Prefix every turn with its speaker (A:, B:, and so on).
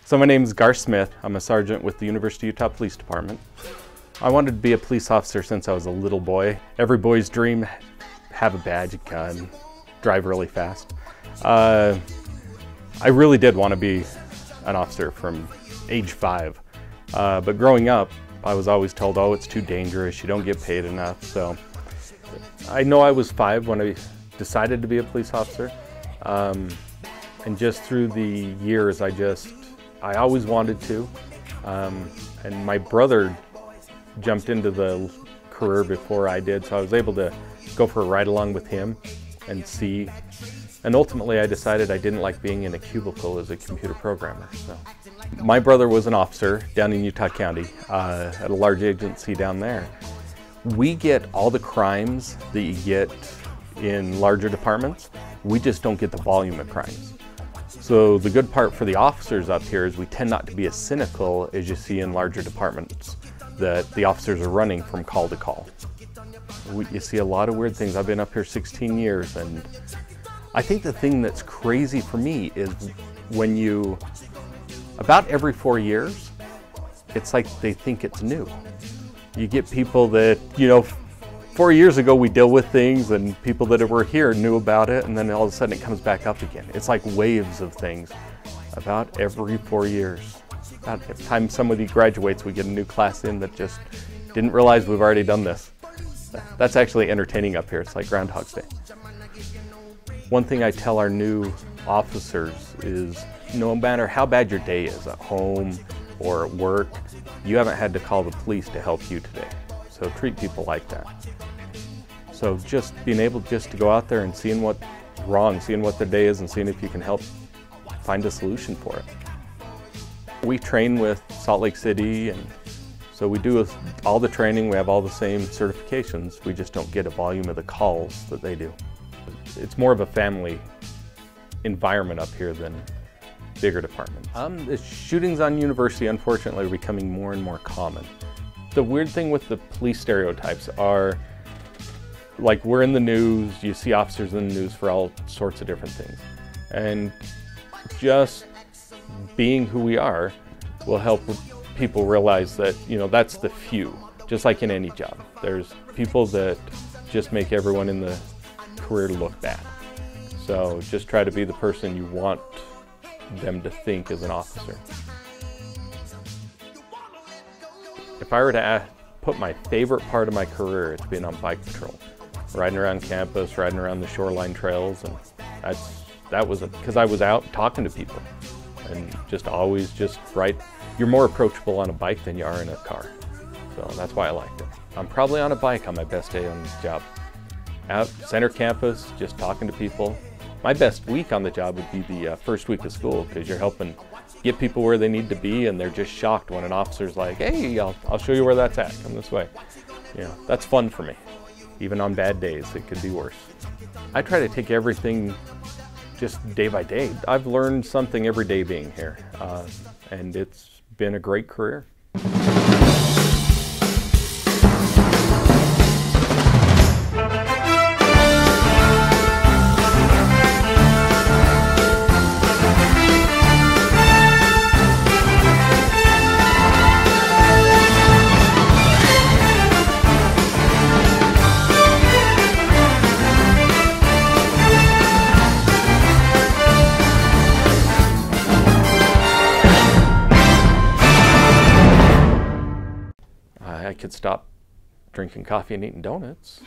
A: So my name is Gar Smith. I'm a sergeant with the University of Utah Police Department. I wanted to be a police officer since I was a little boy. Every boy's dream, have a badge, a gun, drive really fast. I really did want to be an officer from age 5. But growing up, I was always told, oh, it's too dangerous, you don't get paid enough. So I know I was 5 when I decided to be a police officer. And just through the years, I always wanted to, and my brother jumped into the career before I did, so I was able to go for a ride along with him and see. And ultimately I decided I didn't like being in a cubicle as a computer programmer. So my brother was an officer down in Utah County at a large agency down there. We get all the crimes that you get in larger departments. We just don't get the volume of crimes. So the good part for the officers up here is we tend not to be as cynical as you see in larger departments that the officers are running from call to call. You see a lot of weird things. I've been up here 16 years, and I think the thing that's crazy for me is when about every 4 years, it's like they think it's new. You get people that, 4 years ago we deal with things and people that were here knew about it, and then all of a sudden it comes back up again. It's like waves of things about every 4 years. About the time somebody graduates, we get a new class in that just didn't realize we've already done this. That's actually entertaining up here. It's like Groundhog's Day. One thing I tell our new officers is no matter how bad your day is at home or at work, you haven't had to call the police to help you today. So treat people like that. So just being able just to go out there and seeing what's wrong, seeing what the day is, and seeing if you can help find a solution for it. We train with Salt Lake City, and so we do all the training, we have all the same certifications, we just don't get a volume of the calls that they do. It's more of a family environment up here than bigger departments. The shootings on University, unfortunately, are becoming more and more common. The weird thing with the police stereotypes are, like, we're in the news, you see officers in the news for all sorts of different things. And just being who we are will help people realize that, that's the few, just like in any job. There's people that just make everyone in the career look bad. So just try to be the person you want them to think as an officer. If I were to put my favorite part of my career, it's being on bike patrol. Riding around campus, riding around the shoreline trails, and that was because I was out talking to people, and just always right. You're more approachable on a bike than you are in a car, so that's why I liked it. I'm probably on a bike on my best day on the job. Out center campus, just talking to people. My best week on the job would be the first week of school, because you're helping get people where they need to be, and they're just shocked when an officer's like, hey, I'll show you where that's at, come this way. That's fun for me. Even on bad days, it could be worse. I try to take everything just day by day. I've learned something every day being here, and it's been a great career. I could stop drinking coffee and eating donuts.